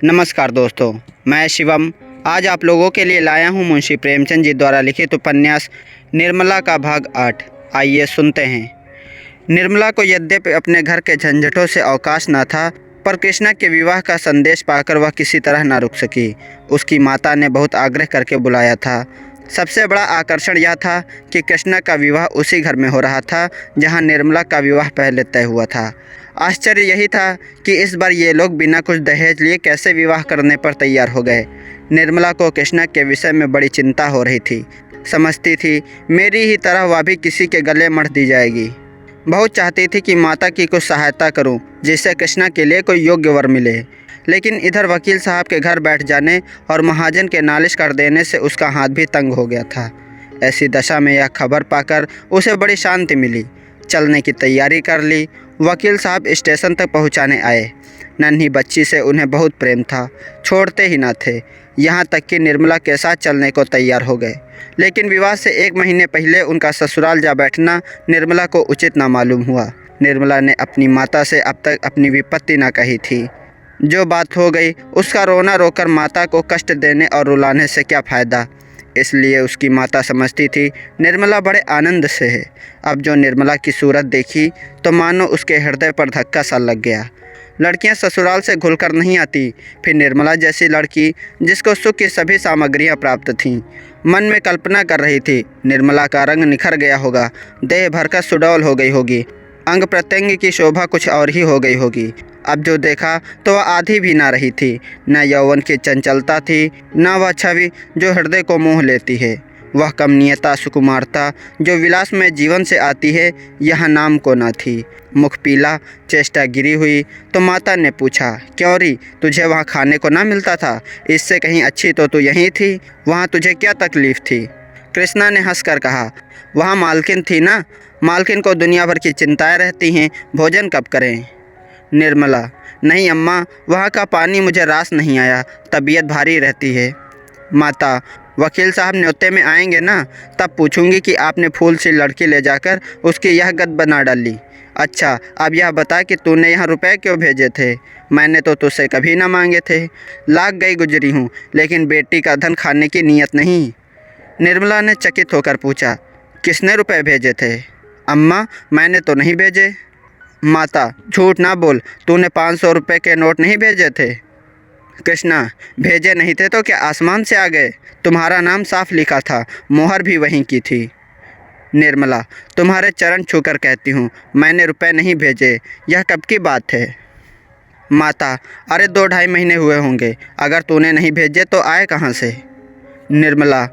नमस्कार दोस्तों, मैं शिवम आज आप लोगों के लिए लाया हूं मुंशी प्रेमचंद जी द्वारा लिखित उपन्यास निर्मला का भाग 8। आइए सुनते हैं। निर्मला को यद्यपि अपने घर के झंझटों से अवकाश न था, पर कृष्णा के विवाह का संदेश पाकर वह किसी तरह न रुक सकी। उसकी माता ने बहुत आग्रह करके बुलाया था। सबसे बड़ा आकर्षण यह था कि कृष्णा का विवाह उसी घर में हो रहा था जहां निर्मला का विवाह पहले तय हुआ था। आश्चर्य यही था कि इस बार ये लोग बिना कुछ दहेज लिए कैसे विवाह करने पर तैयार हो गए। निर्मला को कृष्णा के विषय में बड़ी चिंता हो रही थी। समझती थी मेरी ही तरह वह भी किसी के गले मढ़ दी जाएगी। बहुत चाहती थी कि माता की कुछ सहायता करूं, जिससे कृष्णा के लिए कोई योग्य वर मिले। लेकिन इधर वकील साहब के घर बैठ जाने और महाजन के नालिश कर देने से उसका हाथ भी तंग हो गया था। ऐसी दशा में यह खबर पाकर उसे बड़ी शांति मिली। चलने की तैयारी कर ली। वकील साहब स्टेशन तक पहुंचाने आए। नन्ही बच्ची से उन्हें बहुत प्रेम था, छोड़ते ही न थे। यहाँ तक कि निर्मला के साथ चलने को तैयार हो गए। लेकिन विवाह से 1 महीने पहले उनका ससुराल जा बैठना निर्मला को उचित न मालूम हुआ। निर्मला ने अपनी माता से अब तक अपनी विपत्ति न कही थी। जो बात हो गई उसका रोना रोकर माता को कष्ट देने और रुलाने से क्या फ़ायदा। इसलिए उसकी माता समझती थी निर्मला बड़े आनंद से है। अब जो निर्मला की सूरत देखी तो मानो उसके हृदय पर धक्का सा लग गया। लड़कियां ससुराल से घुलकर नहीं आती, फिर निर्मला जैसी लड़की जिसको सुख की सभी सामग्रियां प्राप्त थीं। मन में कल्पना कर रही थी निर्मला का रंग निखर गया होगा, देह भरकर सुडौल हो गई होगी, अंग प्रत्यंग की शोभा कुछ और ही हो गई होगी। अब जो देखा तो वह आधी भी ना रही थी। न यौवन की चंचलता थी, न वह छवि जो हृदय को मोह लेती है। वह कमनीयता सुकुमारता जो विलास में जीवन से आती है, यह नाम को न थी। मुख पीला, चेष्टा गिरी हुई तो माता ने पूछा, क्यों री, तुझे वहाँ खाने को ना मिलता था? इससे कहीं अच्छी तो तू यहीं थी, वहाँ तुझे क्या तकलीफ़ थी? कृष्णा ने हंसकर कहा, वहाँ मालकिन थी ना, मालकिन को दुनिया भर की चिंताएं रहती हैं, भोजन कब करें? निर्मला, नहीं अम्मा, वहाँ का पानी मुझे रास नहीं आया, तबीयत भारी रहती है। माता, वकील साहब न्योते में आएंगे ना, तब पूछूंगी कि आपने फूल सी लड़की ले जाकर उसकी यह गत बना डाली। अच्छा, अब यह बता कि तूने यहाँ रुपए क्यों भेजे थे? मैंने तो तुझसे कभी ना मांगे थे। लाख गई गुजरी हूँ, लेकिन बेटी का धन खाने की नीयत नहीं। निर्मला ने चकित होकर पूछा, किसने रुपए भेजे थे? अम्मा, मैंने तो नहीं भेजे। माता, झूठ ना बोल, तूने 500 रुपये के नोट नहीं भेजे थे? कृष्णा, भेजे नहीं थे तो क्या आसमान से आ गए? तुम्हारा नाम साफ लिखा था, मोहर भी वहीं की थी। निर्मला, तुम्हारे चरण छूकर कहती हूँ, मैंने रुपए नहीं भेजे। यह कब की बात है? माता, अरे 2-2.5 महीने हुए होंगे। अगर तूने नहीं भेजे तो आए कहाँ से? निर्मला,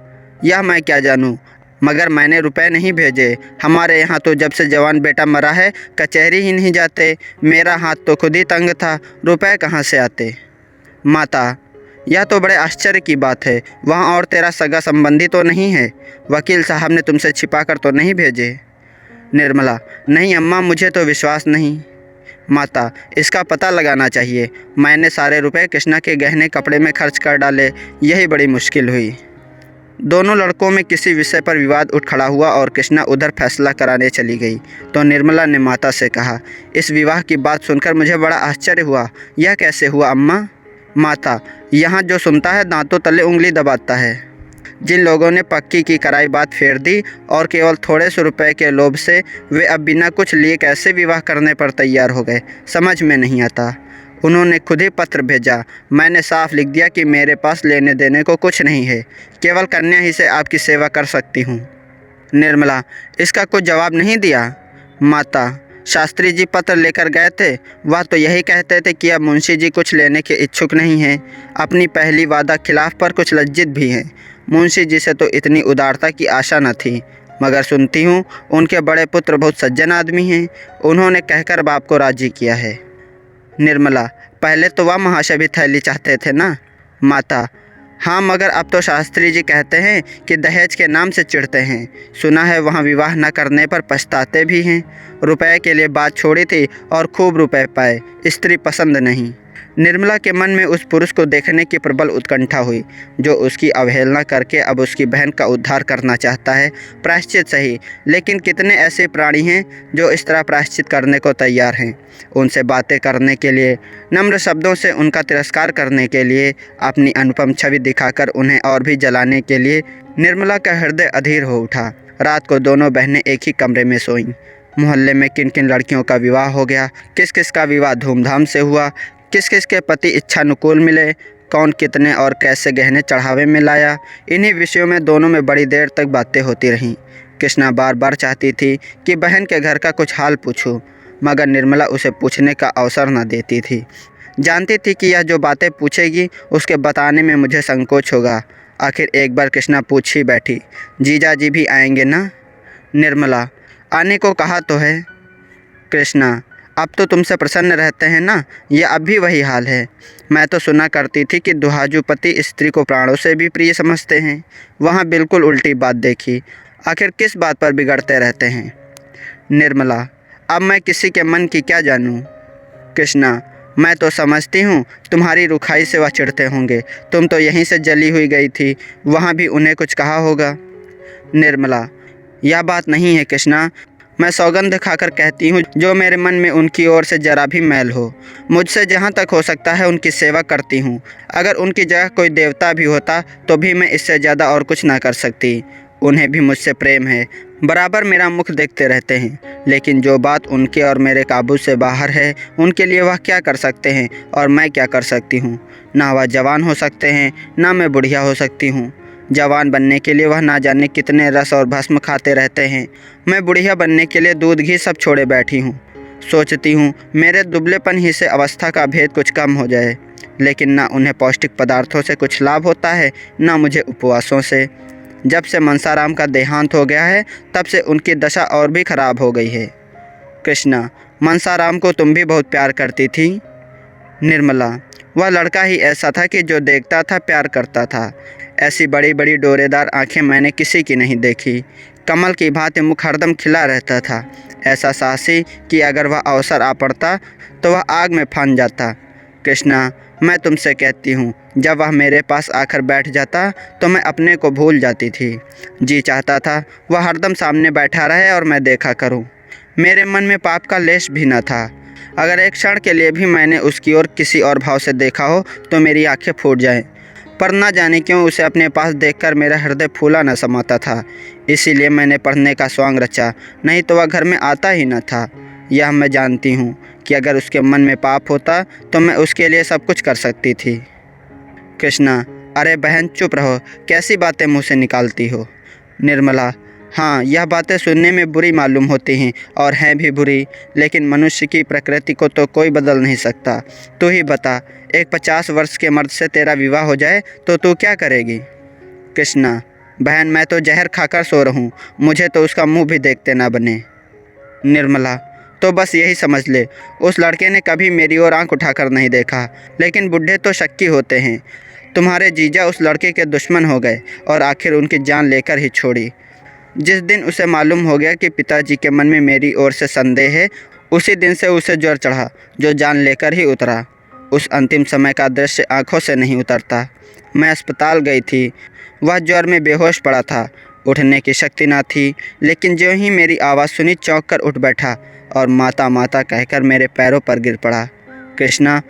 यह मैं क्या जानूँ, मगर मैंने रुपए नहीं भेजे। हमारे यहाँ तो जब से जवान बेटा मरा है कचहरी ही नहीं जाते। मेरा हाथ तो खुद ही तंग था, रुपए कहाँ से आते? माता, यह तो बड़े आश्चर्य की बात है। वहाँ और तेरा सगा संबंधी तो नहीं है? वकील साहब ने तुमसे छिपा कर तो नहीं भेजे? निर्मला, नहीं अम्मा, मुझे तो विश्वास नहीं। माता, इसका पता लगाना चाहिए। मैंने सारे रुपए कृष्णा के गहने कपड़े में खर्च कर डाले, यही बड़ी मुश्किल हुई। दोनों लड़कों में किसी विषय पर विवाद उठ खड़ा हुआ और कृष्णा उधर फैसला कराने चली गई तो निर्मला ने माता से कहा, इस विवाह की बात सुनकर मुझे बड़ा आश्चर्य हुआ। यह कैसे हुआ अम्मा? माता, यहाँ जो सुनता है दांतों तले उंगली दबाता है। जिन लोगों ने पक्की की कराई बात फेर दी और केवल थोड़े से रुपए के लोभ से वे अब बिना कुछ लिए कैसे विवाह करने पर तैयार हो गए, समझ में नहीं आता। उन्होंने खुद ही पत्र भेजा। मैंने साफ लिख दिया कि मेरे पास लेने देने को कुछ नहीं है, केवल कन्या ही से आपकी सेवा कर सकती हूँ। निर्मला, इसका कुछ जवाब नहीं दिया? माता, शास्त्री जी पत्र लेकर गए थे, वह तो यही कहते थे कि अब मुंशी जी कुछ लेने के इच्छुक नहीं हैं। अपनी पहली वादा खिलाफ पर कुछ लज्जित भी हैं। मुंशी जी से तो इतनी उदारता की आशा न थी, मगर सुनती हूँ उनके बड़े पुत्र बहुत सज्जन आदमी हैं, उन्होंने कहकर बाप को राजी किया है। निर्मला, पहले तो वह महाशय भी थैली चाहते थे ना? माता, हाँ, मगर अब तो शास्त्री जी कहते हैं कि दहेज के नाम से चिढ़ते हैं। सुना है वहाँ विवाह न करने पर पछताते भी हैं। रुपए के लिए बात छोड़ी थी और खूब रुपए पाए, स्त्री पसंद नहीं। निर्मला के मन में उस पुरुष को देखने की प्रबल उत्कंठा हुई जो उसकी अवहेलना करके अब उसकी बहन का उद्धार करना चाहता है। प्रायश्चित सही, लेकिन कितने ऐसे प्राणी हैं जो इस तरह प्रायश्चित करने को तैयार हैं। उनसे बातें करने के लिए, नम्र शब्दों से उनका तिरस्कार करने के लिए, अपनी अनुपम छवि दिखाकर उन्हें और भी जलाने के लिए। निर्मला का हृदय अधीर हो उठा। रात को दोनों बहनें एक ही कमरे में सोईं। मोहल्ले में किन किन लड़कियों का विवाह हो गया, किस किस का विवाह धूमधाम से हुआ, किस किस के पति इच्छानुकूल मिले, कौन कितने और कैसे गहने चढ़ावे में लाया, इन्हीं विषयों में दोनों में बड़ी देर तक बातें होती रहीं। कृष्णा बार बार चाहती थी कि बहन के घर का कुछ हाल पूछूं, मगर निर्मला उसे पूछने का अवसर न देती थी। जानती थी कि यह जो बातें पूछेगी उसके बताने में मुझे संकोच होगा। आखिर एक बार कृष्णा पूछ ही बैठी, जीजा जी भी आएंगे ना? निर्मला, आने को कहा तो है। कृष्णा, अब तो तुमसे प्रसन्न रहते हैं ना? ये अब भी वही हाल है। मैं तो सुना करती थी कि दुहाजू पति स्त्री को प्राणों से भी प्रिय समझते हैं। वहाँ बिल्कुल उल्टी बात देखी। आखिर किस बात पर बिगड़ते रहते हैं? निर्मला, अब मैं किसी के मन की क्या जानूँ? कृष्णा, मैं तो समझती हूँ तुम्हारी रुखाई से वह चिढ़ते होंगे। तुम तो यहीं से जली हुई गई थी, वहाँ भी उन्हें कुछ कहा होगा। निर्मला, यह बात नहीं है कृष्णा। मैं सौगंध खाकर कहती हूँ, जो मेरे मन में उनकी ओर से जरा भी मैल हो, मुझसे जहाँ तक हो सकता है उनकी सेवा करती हूँ। अगर उनकी जगह कोई देवता भी होता तो भी मैं इससे ज़्यादा और कुछ ना कर सकती। उन्हें भी मुझसे प्रेम है, बराबर मेरा मुख देखते रहते हैं। लेकिन जो बात उनके और मेरे काबू से बाहर है, उनके लिए वह क्या कर सकते हैं और मैं क्या कर सकती हूँ? ना वह जवान हो सकते हैं, ना मैं बुढ़िया हो सकती हूँ। जवान बनने के लिए वह ना जाने कितने रस और भस्म खाते रहते हैं। मैं बुढ़िया बनने के लिए दूध घी सब छोड़े बैठी हूँ। सोचती हूँ मेरे दुबलेपन ही से अवस्था का भेद कुछ कम हो जाए। लेकिन ना उन्हें पौष्टिक पदार्थों से कुछ लाभ होता है, ना मुझे उपवासों से। जब से मनसाराम का देहांत हो गया है तब से उनकी दशा और भी खराब हो गई है। कृष्णा, मनसाराम को तुम भी बहुत प्यार करती थी। निर्मला, वह लड़का ही ऐसा था कि जो देखता था प्यार करता था। ऐसी बड़ी बड़ी डोरेदार आंखें मैंने किसी की नहीं देखी। कमल की भांति मुख हरदम खिला रहता था। ऐसा साहसी कि अगर वह अवसर आ पड़ता तो वह आग में फान जाता। कृष्णा, मैं तुमसे कहती हूँ, जब वह मेरे पास आकर बैठ जाता तो मैं अपने को भूल जाती थी। जी चाहता था वह हरदम सामने बैठा रहे और मैं देखा करूँ। मेरे मन में पाप का लेश भी न था। अगर एक क्षण के लिए भी मैंने उसकी ओर किसी और भाव से देखा हो तो मेरी आंखें फूट जाएं। पर न जाने क्यों उसे अपने पास देखकर मेरा हृदय फूला न समाता था। इसीलिए मैंने पढ़ने का स्वांग रचा, नहीं तो वह घर में आता ही न था। यह मैं जानती हूँ कि अगर उसके मन में पाप होता तो मैं उसके लिए सब कुछ कर सकती थी। कृष्णा, अरे बहन चुप रहो, कैसी बातें मुँह से निकालती हो? निर्मला, हाँ, यह बातें सुनने में बुरी मालूम होती हैं और हैं भी बुरी, लेकिन मनुष्य की प्रकृति को तो कोई बदल नहीं सकता। तू ही बता, एक 50 वर्ष के मर्द से तेरा विवाह हो जाए तो तू क्या करेगी? कृष्णा, बहन मैं तो जहर खाकर सो रहूँ, मुझे तो उसका मुंह भी देखते ना बने। निर्मला, तो बस यही समझ ले, उस लड़के ने कभी मेरी ओर आंख उठाकर नहीं देखा। लेकिन बुढ़े तो शक्की होते हैं। तुम्हारे जीजा उस लड़के के दुश्मन हो गए और आखिर उनकी जान लेकर ही छोड़ी। जिस दिन उसे मालूम हो गया कि पिताजी के मन में मेरी ओर से संदेह है, उसी दिन से उसे ज्वर चढ़ा, जो जान लेकर ही उतरा। उस अंतिम समय का दृश्य आंखों से नहीं उतरता। मैं अस्पताल गई थी। वह ज्वर में बेहोश पड़ा था, उठने की शक्ति न थी। लेकिन ज्यों ही मेरी आवाज़ सुनी चौंक कर उठ बैठा और माता माता कहकर मेरे पैरों पर गिर पड़ा। कृष्णा,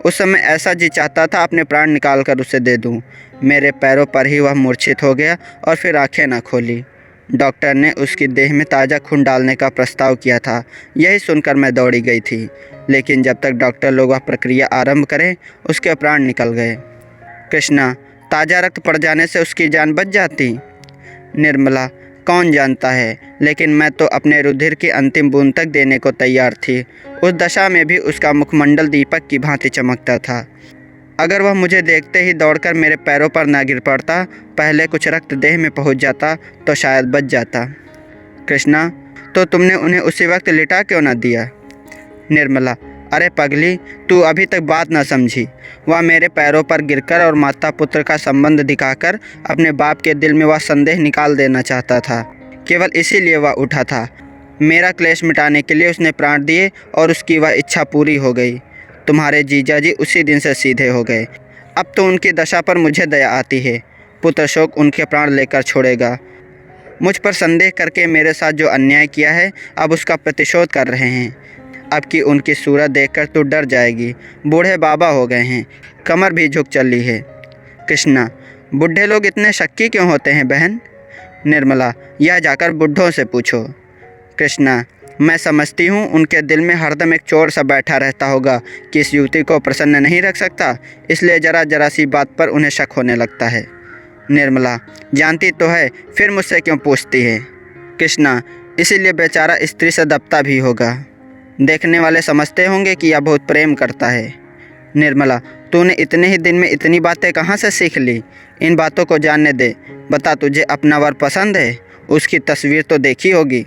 उस समय ऐसा जी चाहता था अपने प्राण निकाल कर उसे दे दूं। मेरे पैरों पर ही वह मूर्छित हो गया और फिर आंखें न खोली। डॉक्टर ने उसकी देह में ताज़ा खून डालने का प्रस्ताव किया था। यही सुनकर मैं दौड़ी गई थी, लेकिन जब तक डॉक्टर लोग वह प्रक्रिया आरंभ करें उसके प्राण निकल गए। कृष्णा, ताज़ा रक्त पड़ जाने से उसकी जान बच जाती? निर्मला, कौन जानता है, लेकिन मैं तो अपने रुधिर की अंतिम बूंद तक देने को तैयार थी। उस दशा में भी उसका मुखमंडल दीपक की भांति चमकता था। अगर वह मुझे देखते ही दौड़कर मेरे पैरों पर ना गिर पड़ता, पहले कुछ रक्त देह में पहुंच जाता तो शायद बच जाता। कृष्णा, तो तुमने उन्हें उसी वक्त लिटा क्यों न दिया? निर्मला, अरे पगली, तू अभी तक बात न समझी। वह मेरे पैरों पर गिरकर और माता पुत्र का संबंध दिखाकर अपने बाप के दिल में वह संदेह निकाल देना चाहता था। केवल इसीलिए वह उठा था। मेरा क्लेश मिटाने के लिए उसने प्राण दिए और उसकी वह इच्छा पूरी हो गई। तुम्हारे जीजा जी उसी दिन से सीधे हो गए। अब तो उनकी दशा पर मुझे दया आती है। पुत्र शोक उनके प्राण लेकर छोड़ेगा। मुझ पर संदेह करके मेरे साथ जो अन्याय किया है, अब उसका प्रतिशोध कर रहे हैं। अब की उनकी सूरत देखकर तू डर जाएगी। बूढ़े बाबा हो गए हैं, कमर भी झुक चली है। कृष्णा, बूढ़े लोग इतने शक्की क्यों होते हैं बहन? निर्मला, यह जाकर बूढ़ों से पूछो। कृष्णा, मैं समझती हूँ उनके दिल में हरदम एक चोर सा बैठा रहता होगा कि इस युवती को प्रसन्न नहीं रख सकता, इसलिए जरा सी बात पर उन्हें शक होने लगता है। निर्मला, जानती तो है, फिर मुझसे क्यों पूछती है? कृष्णा, इसीलिए बेचारा स्त्री से दबता भी होगा। देखने वाले समझते होंगे कि यह बहुत प्रेम करता है। निर्मला, तूने इतने ही दिन में इतनी बातें कहाँ से सीख ली? इन बातों को जानने दे। बता, तुझे अपना वर पसंद है? उसकी तस्वीर तो देखी होगी।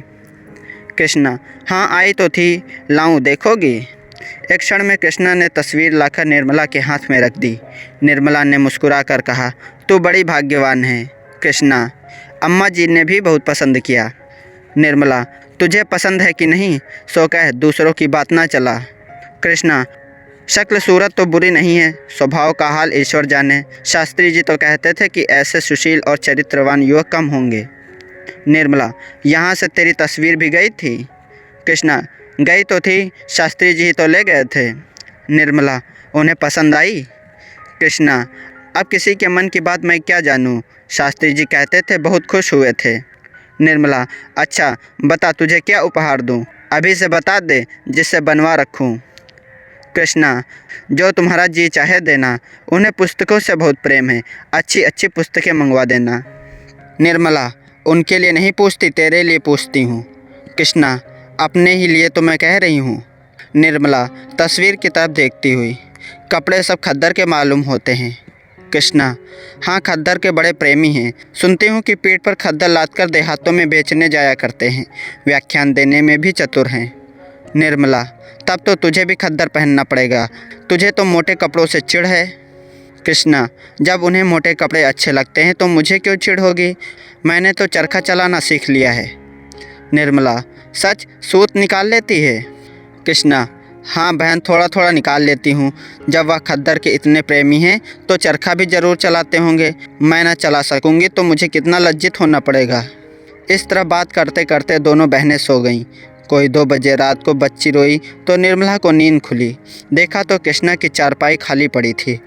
कृष्णा, हाँ आई तो थी, लाऊं देखोगी? एक क्षण में कृष्णा ने तस्वीर लाकर निर्मला के हाथ में रख दी। निर्मला ने मुस्कुराकर कहा, तू बड़ी भाग्यवान है। कृष्णा, अम्मा जी ने भी बहुत पसंद किया। निर्मला, तुझे पसंद है कि नहीं, सो कह, दूसरों की बात ना चला। कृष्णा, शक्ल सूरत तो बुरी नहीं है, स्वभाव का हाल ईश्वर जाने। शास्त्री जी तो कहते थे कि ऐसे सुशील और चरित्रवान युवक कम होंगे। निर्मला, यहाँ से तेरी तस्वीर भी गई थी? कृष्णा, गई तो थी, शास्त्री जी तो ले गए थे। निर्मला, उन्हें पसंद आई? कृष्णा, अब किसी के मन की बात मैं क्या जानूँ, शास्त्री जी कहते थे बहुत खुश हुए थे। निर्मला, अच्छा बता, तुझे क्या उपहार दूँ? अभी से बता दे, जिससे बनवा रखूँ। कृष्णा, जो तुम्हारा जी चाहे देना। उन्हें पुस्तकों से बहुत प्रेम है, अच्छी अच्छी पुस्तकें मंगवा देना। निर्मला, उनके लिए नहीं पूछती, तेरे लिए पूछती हूँ। कृष्णा, अपने ही लिए तो मैं कह रही हूँ। निर्मला तस्वीर की तरफ देखती हुई, कपड़े सब खद्दर के मालूम होते हैं। कृष्णा, हाँ खद्दर के बड़े प्रेमी हैं। सुनती हूँ कि पीठ पर खद्दर लादकर देहातों में बेचने जाया करते हैं। व्याख्यान देने में भी चतुर हैं। निर्मला, तब तो तुझे भी खद्दर पहनना पड़ेगा, तुझे तो मोटे कपड़ों से चिढ़ है। कृष्णा, जब उन्हें मोटे कपड़े अच्छे लगते हैं तो मुझे क्यों चिढ़ होगी? मैंने तो चरखा चलाना सीख लिया है। निर्मला, सच, सूत निकाल लेती है? कृष्णा, हाँ बहन, थोड़ा थोड़ा निकाल लेती हूँ। जब वह खद्दर के इतने प्रेमी हैं तो चरखा भी ज़रूर चलाते होंगे। मैं न चला सकूँगी तो मुझे कितना लज्जित होना पड़ेगा। इस तरह बात करते करते दोनों बहनें सो गईं। कोई 2 बजे रात को बच्ची रोई तो निर्मला को नींद खुली। देखा तो कृष्णा की चारपाई खाली पड़ी थी।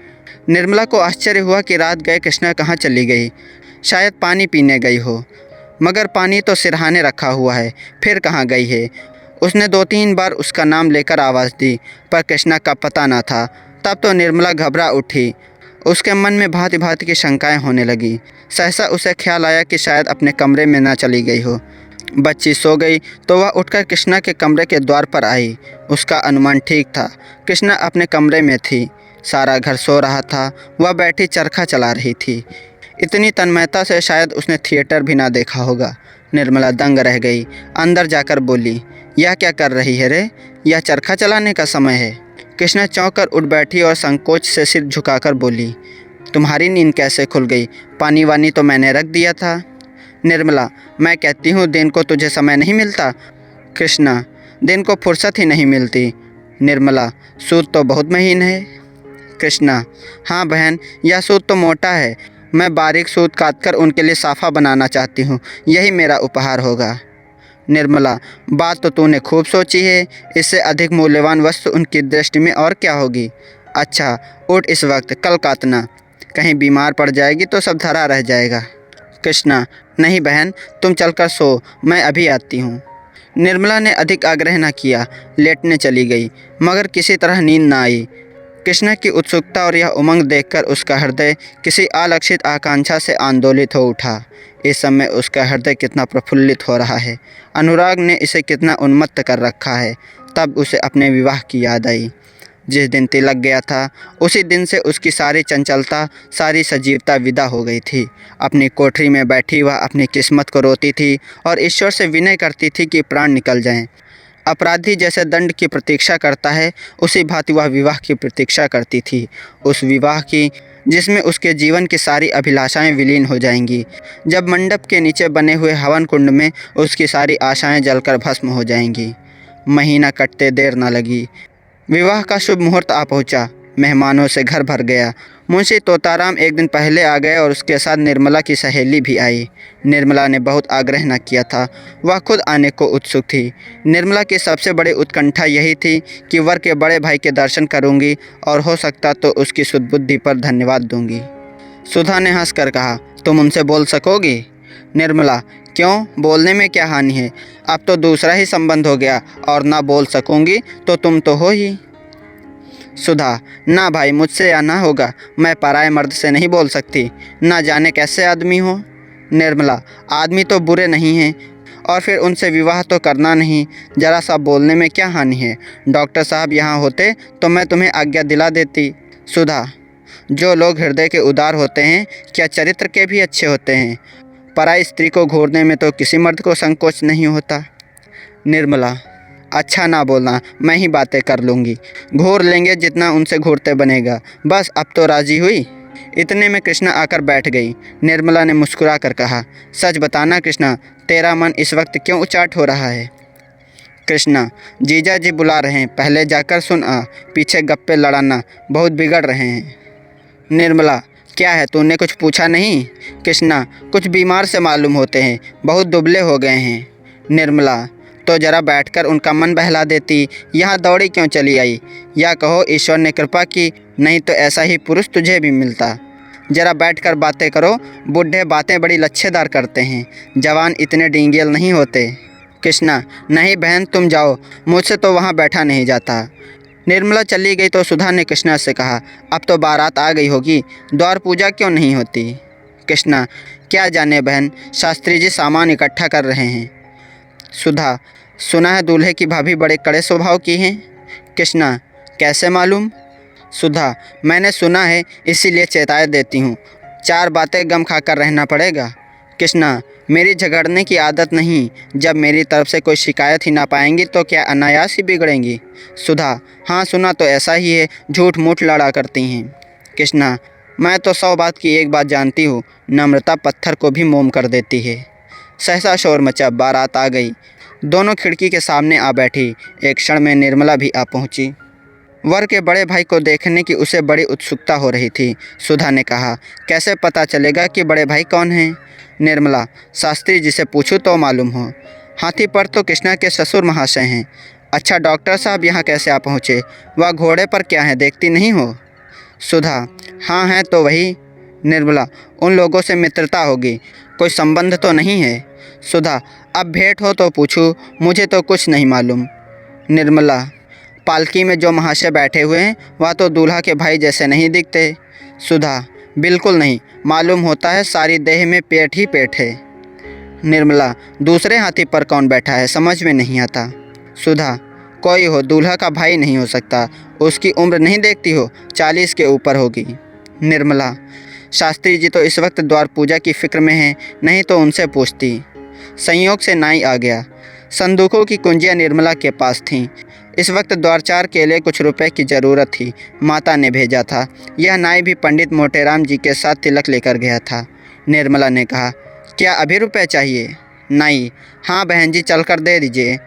निर्मला को आश्चर्य हुआ कि रात गए कृष्णा कहाँ चली गई। शायद पानी पीने गई हो, मगर पानी तो सिरहाने रखा हुआ है, फिर कहाँ गई है? उसने 2-3 बार उसका नाम लेकर आवाज़ दी, पर कृष्णा का पता न था। तब तो निर्मला घबरा उठी। उसके मन में भांति भांति की शंकाएं होने लगी। सहसा उसे ख्याल आया कि शायद अपने कमरे में न चली गई हो। बच्ची सो गई तो वह उठकर कृष्णा के कमरे के द्वार पर आई। उसका अनुमान ठीक था, कृष्णा अपने कमरे में थी। सारा घर सो रहा था, वह बैठी चरखा चला रही थी। इतनी तन्मयता से शायद उसने थिएटर भी ना देखा होगा। निर्मला दंग रह गई। अंदर जाकर बोली, यह क्या कर रही है रे? यह चरखा चलाने का समय है। कृष्णा चौंक कर उठ बैठी और संकोच से सिर झुकाकर बोली, तुम्हारी नींद कैसे खुल गई? पानी वानी तो मैंने रख दिया था। निर्मला, मैं कहती हूँ दिन को तुझे समय नहीं मिलता? कृष्णा, दिन को फुर्सत ही नहीं मिलती। निर्मला, सूत तो बहुत महीन है। कृष्णा, हाँ बहन, यह सूत तो मोटा है। मैं बारीक सूत काटकर उनके लिए साफ़ा बनाना चाहती हूँ, यही मेरा उपहार होगा। निर्मला, बात तो तूने खूब सोची है। इससे अधिक मूल्यवान वस्तु उनकी दृष्टि में और क्या होगी? अच्छा उठ इस वक्त, कल काटना। कहीं बीमार पड़ जाएगी तो सब धरा रह जाएगा। कृष्णा, नहीं बहन, तुम चलकर सो, मैं अभी आती हूँ। निर्मला ने अधिक आग्रह न किया, लेटने चली गई, मगर किसी तरह नींद न आई। कृष्णा की उत्सुकता और यह उमंग देखकर उसका हृदय किसी अलक्षित आकांक्षा से आंदोलित हो उठा। इस समय उसका हृदय कितना प्रफुल्लित हो रहा है, अनुराग ने इसे कितना उन्मत्त कर रखा है। तब उसे अपने विवाह की याद आई। जिस दिन तिलक गया था उसी दिन से उसकी सारी चंचलता, सारी सजीवता विदा हो गई थी। अपनी कोठरी में बैठी वह अपनी किस्मत को रोती थी और ईश्वर से विनय करती थी कि प्राण निकल जाएं। अपराधी जैसे दंड की प्रतीक्षा करता है, उसी भांति वह विवाह की प्रतीक्षा करती थी। उस विवाह की जिसमें उसके जीवन की सारी अभिलाषाएं विलीन हो जाएंगी। जब मंडप के नीचे बने हुए हवन कुंड में उसकी सारी आशाएं जलकर भस्म हो जाएंगी। महीना कटते देर न लगी। विवाह का शुभ मुहूर्त आ पहुंचा। मेहमानों से घर भर गया। मुंशी तोताराम एक दिन पहले आ गए और उसके साथ निर्मला की सहेली भी आई। निर्मला ने बहुत आग्रह न किया था, वह खुद आने को उत्सुक थी। निर्मला की सबसे बड़ी उत्कंठा यही थी कि वर के बड़े भाई के दर्शन करूंगी और हो सकता तो उसकी सुदबुद्धि पर धन्यवाद दूंगी। सुधा ने हंसकर कहा, तुम उनसे बोल सकोगी? निर्मला, क्यों, बोलने में क्या हानि है? अब तो दूसरा ही संबंध हो गया और ना बोल सकूंगी तो तुम तो हो ही। सुधा, ना भाई, मुझसे या ना होगा। मैं पराए मर्द से नहीं बोल सकती, ना जाने कैसे आदमी हो। निर्मला, आदमी तो बुरे नहीं हैं और फिर उनसे विवाह तो करना नहीं। जरा सा बोलने में क्या हानि है? डॉक्टर साहब यहाँ होते तो मैं तुम्हें आज्ञा दिला देती। सुधा, जो लोग हृदय के उदार होते हैं क्या चरित्र के भी अच्छे होते हैं? पराई स्त्री को घूरने में तो किसी मर्द को संकोच नहीं होता। निर्मला, अच्छा ना बोलना, मैं ही बातें कर लूँगी। घूर लेंगे जितना उनसे घूरते बनेगा। बस अब तो राजी हुई। इतने में कृष्णा आकर बैठ गई। निर्मला ने मुस्कुरा कर कहा, सच बताना कृष्णा, तेरा मन इस वक्त क्यों उचाट हो रहा है? कृष्णा, जीजा जी बुला रहे हैं, पहले जाकर सुन आ, पीछे गप्पे लड़ाना, बहुत बिगड़ रहे हैं। निर्मला, क्या है, तूने कुछ पूछा नहीं? कृष्णा, कुछ बीमार से मालूम होते हैं, बहुत दुबले हो गए हैं। निर्मला, तो जरा बैठकर उनका मन बहला देती, यहाँ दौड़ी क्यों चली आई? या कहो ईश्वर ने कृपा की, नहीं तो ऐसा ही पुरुष तुझे भी मिलता। जरा बैठकर बातें करो, बूढ़े बातें बड़ी लच्छेदार करते हैं, जवान इतने डिंगेल नहीं होते। कृष्णा, नहीं बहन, तुम जाओ, मुझसे तो वहाँ बैठा नहीं जाता। निर्मला चली गई तो सुधा ने कृष्णा से कहा, अब तो बारात आ गई होगी, द्वार पूजा क्यों नहीं होती? कृष्णा, क्या जाने बहन, शास्त्री जी सामान इकट्ठा कर रहे हैं। सुधा, सुना है दूल्हे की भाभी बड़े कड़े स्वभाव की हैं। कृष्णा, कैसे मालूम? सुधा, मैंने सुना है, इसीलिए चेताए देती हूँ, चार बातें गम खाकर रहना पड़ेगा। कृष्णा, मेरी झगड़ने की आदत नहीं, जब मेरी तरफ से कोई शिकायत ही ना पाएंगी तो क्या अनायास ही बिगड़ेंगी। सुधा, हाँ सुना तो ऐसा ही है, झूठ मूठ लड़ा करती हैं। कृष्णा, मैं तो 100 बात की एक बात जानती हूँ, नम्रता पत्थर को भी मोम कर देती है। सहसा शोर मचा, बारात आ गई। दोनों खिड़की के सामने आ बैठी। एक क्षण में निर्मला भी आ पहुँची। वर के बड़े भाई को देखने की उसे बड़ी उत्सुकता हो रही थी। सुधा ने कहा, कैसे पता चलेगा कि बड़े भाई कौन हैं? निर्मला, शास्त्री जी से पूछूं तो मालूम हो। हाथी पर तो कृष्णा के ससुर महाशय हैं। अच्छा, डॉक्टर साहब यहाँ कैसे आ पहुँचे? वह घोड़े पर क्या है, देखती नहीं हो? सुधा, हाँ हैं तो वही। निर्मला, उन लोगों से मित्रता होगी, कोई संबंध तो नहीं है? सुधा, अब भेंट हो तो पूछूं, मुझे तो कुछ नहीं मालूम। निर्मला, पालकी में जो महाशय बैठे हुए हैं वह तो दूल्हा के भाई जैसे नहीं दिखते। सुधा, बिल्कुल नहीं, मालूम होता है सारी देह में पेट ही पेट है। निर्मला, दूसरे हाथी पर कौन बैठा है, समझ में नहीं आता। सुधा, कोई हो, दूल्हा का भाई नहीं हो सकता, उसकी उम्र नहीं देखती हो, 40 के ऊपर होगी। निर्मला, शास्त्री जी तो इस वक्त द्वार पूजा की फिक्र में हैं, नहीं तो उनसे पूछती। संयोग से नाई आ गया। संदूकों की कुंजियाँ निर्मला के पास थीं। इस वक्त द्वारचार के लिए कुछ रुपए की ज़रूरत थी, माता ने भेजा था। यह नाई भी पंडित मोटेराम जी के साथ तिलक लेकर गया था। निर्मला ने कहा, क्या अभी रुपए चाहिए? नाई, हाँ बहन जी, चल कर दे दीजिए।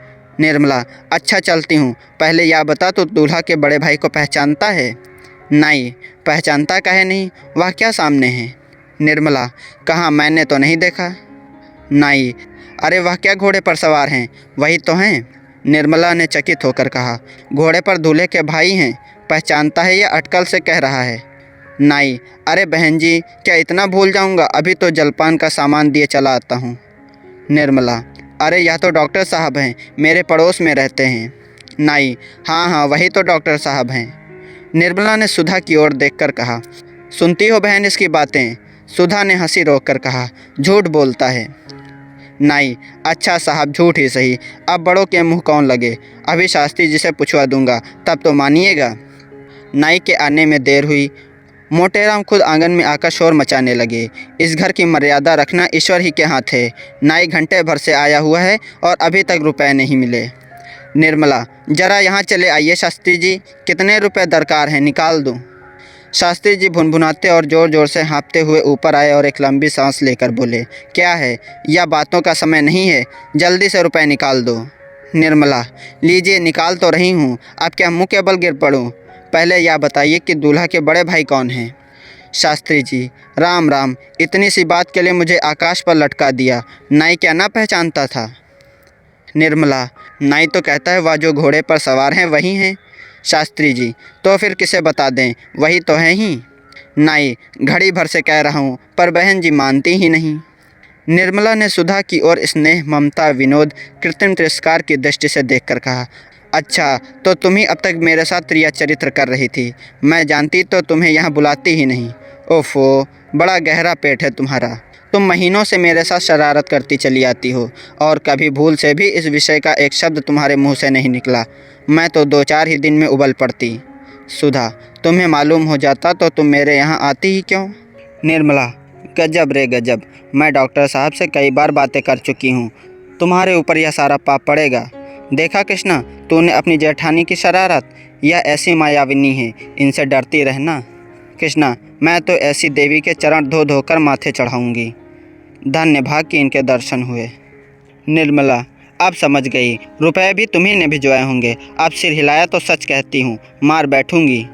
निर्मला, अच्छा चलती हूँ, पहले यह बता तो दूल्हा के बड़े भाई को पहचानता है? नाई, पहचानता काहे नहीं, वह क्या सामने है? निर्मला, कहाँ, मैंने तो नहीं देखा। नाई, अरे वह क्या घोड़े पर सवार हैं, वही तो हैं। निर्मला ने चकित होकर कहा, घोड़े पर दूल्हे के भाई हैं, पहचानता है या अटकल से कह रहा है? नाई, अरे बहन जी, क्या इतना भूल जाऊंगा, अभी तो जलपान का सामान दिए चला आता हूँ। निर्मला, अरे यह तो डॉक्टर साहब हैं, मेरे पड़ोस में रहते हैं। नाई, हाँ हाँ, वही तो डॉक्टर साहब हैं। निर्मला ने सुधा की ओर देखकर कहा, सुनती हो बहन इसकी बातें? सुधा ने हंसी रोककर कहा, झूठ बोलता है। नाई, अच्छा साहब, झूठ ही सही, अब बड़ों के मुंह कौन लगे, अभी शास्त्री जी से पूछवा दूंगा, तब तो मानिएगा। नाई के आने में देर हुई। मोटेराम खुद आंगन में आकर शोर मचाने लगे। इस घर की मर्यादा रखना ईश्वर ही के हाथ है। नाई घंटे भर से आया हुआ है और अभी तक रुपए नहीं मिले। निर्मला, जरा यहाँ चले आइए शास्त्री जी, कितने रुपए दरकार हैं, निकाल दूँ। शास्त्री जी भुनभुनाते और ज़ोर ज़ोर से हाँफते हुए ऊपर आए और एक लंबी सांस लेकर बोले, क्या है, यह बातों का समय नहीं है, जल्दी से रुपए निकाल दो। निर्मला, लीजिए निकाल तो रही हूँ, अब क्या मुँह के बल गिर पड़ूँ? पहले यह बताइए कि दूल्हा के बड़े भाई कौन हैं? शास्त्री जी, राम राम, इतनी सी बात के लिए मुझे आकाश पर लटका दिया, नाई क्या ना पहचानता था? निर्मला, नाई तो कहता है वह जो घोड़े पर सवार हैं वही हैं। शास्त्री जी, तो फिर किसे बता दें, वही तो हैं ही। नाई, घड़ी भर से कह रहा हूँ, पर बहन जी मानती ही नहीं। निर्मला ने सुधा की ओर स्नेह, ममता, विनोद, कृत्रिम तिरस्कार की दृष्टि से देखकर कहा, अच्छा, तो तुम ही अब तक मेरे साथ क्रिया चरित्र कर रही थी, मैं जानती तो तुम्हें यहाँ बुलाती ही नहीं। ओफो, बड़ा गहरा पेट है तुम्हारा, तुम महीनों से मेरे साथ शरारत करती चली आती हो और कभी भूल से भी इस विषय का एक शब्द तुम्हारे मुंह से नहीं निकला। मैं तो 2-4 ही दिन में उबल पड़ती। सुधा, तुम्हें मालूम हो जाता तो तुम मेरे यहाँ आती ही क्यों? निर्मला, गजब रे गजब, मैं डॉक्टर साहब से कई बार बातें कर चुकी हूँ, तुम्हारे ऊपर यह सारा पाप पड़ेगा। देखा कृष्णा, तूने अपनी जेठानी की शरारत, यह ऐसी मायाविनी है, इनसे डरती रहना। कृष्णा, मैं तो ऐसी देवी के चरण धो धोकर माथे चढ़ाऊंगी। धन्य भाग कि इनके दर्शन हुए। निर्मला, अब समझ गई, रुपए भी तुम्ही ने भिजवाए होंगे, अब सिर हिलाया तो सच कहती हूँ, मार बैठूंगी।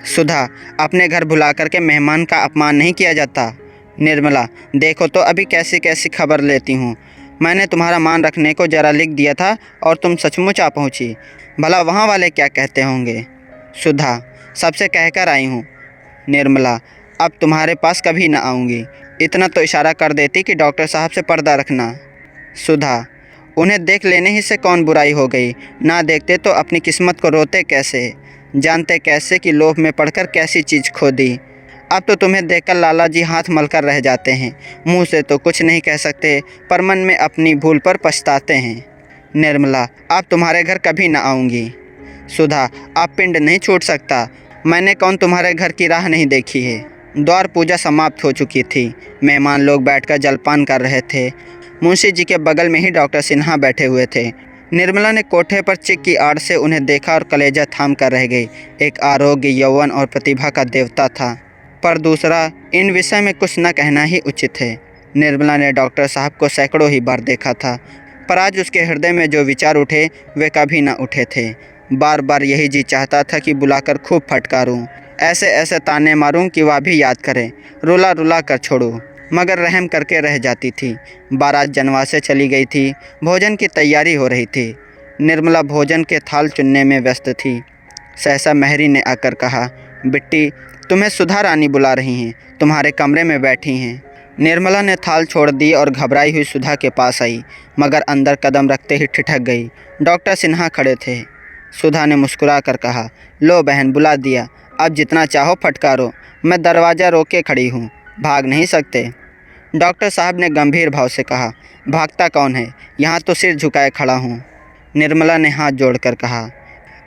सुधा, अपने घर बुला करके मेहमान का अपमान नहीं किया जाता। निर्मला, देखो तो अभी कैसी कैसी खबर लेती हूँ, मैंने तुम्हारा मान रखने को जरा लिख दिया था और तुम सचमुच आ पहुँची, भला वहाँ वाले क्या कहते होंगे। सुधा, सबसे कहकर आई हूँ। निर्मला, अब तुम्हारे पास कभी ना आऊँगी, इतना तो इशारा कर देती कि डॉक्टर साहब से पर्दा रखना। सुधा, उन्हें देख लेने ही से कौन बुराई हो गई, ना देखते तो अपनी किस्मत को रोते कैसे, जानते कैसे कि लोभ में पड़कर कैसी चीज़ खो दी। अब तो तुम्हें देखकर लाला जी हाथ मलकर रह जाते हैं, मुंह से तो कुछ नहीं कह सकते, पर मन में अपनी भूल पर पछताते हैं। निर्मला, अब तुम्हारे घर कभी ना आऊँगी। सुधा, अब पिंड नहीं छूट सकता, मैंने कौन तुम्हारे घर की राह नहीं देखी है। द्वार पूजा समाप्त हो चुकी थी, मेहमान लोग बैठकर जलपान कर रहे थे। मुंशी जी के बगल में ही डॉक्टर सिन्हा बैठे हुए थे। निर्मला ने कोठे पर चिक की आड़ से उन्हें देखा और कलेजा थाम कर रह गई। एक आरोग्य, यौवन और प्रतिभा का देवता था, पर दूसरा, इन विषय में कुछ न कहना ही उचित है। निर्मला ने डॉक्टर साहब को सैकड़ों ही बार देखा था, पर आज उसके हृदय में जो विचार उठे वे कभी न उठे थे। बार बार यही जी चाहता था कि बुलाकर खूब फटकारूं, ऐसे ऐसे ताने मारूं कि वह भी याद करें, रुला रुला कर छोड़ूं, मगर रहम करके रह जाती थी। बारात जनवासे चली गई थी, भोजन की तैयारी हो रही थी। निर्मला भोजन के थाल चुनने में व्यस्त थी। सहसा महरी ने आकर कहा, बिट्टी, तुम्हें सुधा रानी बुला रही हैं, तुम्हारे कमरे में बैठी हैं। निर्मला ने थाल छोड़ दी और घबराई हुई सुधा के पास आई, मगर अंदर कदम रखते ही ठिठक गई। डॉक्टर सिन्हा खड़े थे। सुधा ने मुस्कुरा कर कहा, लो बहन, बुला दिया, अब जितना चाहो फटकारो, मैं दरवाज़ा रोके खड़ी हूँ, भाग नहीं सकते। डॉक्टर साहब ने गंभीर भाव से कहा, भागता कौन है, यहाँ तो सिर झुकाए खड़ा हूँ। निर्मला ने हाथ जोड़कर कहा,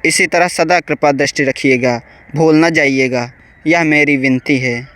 इसी तरह सदा कृपा दृष्टि रखिएगा, भूल न जाइएगा, यह मेरी विनती है।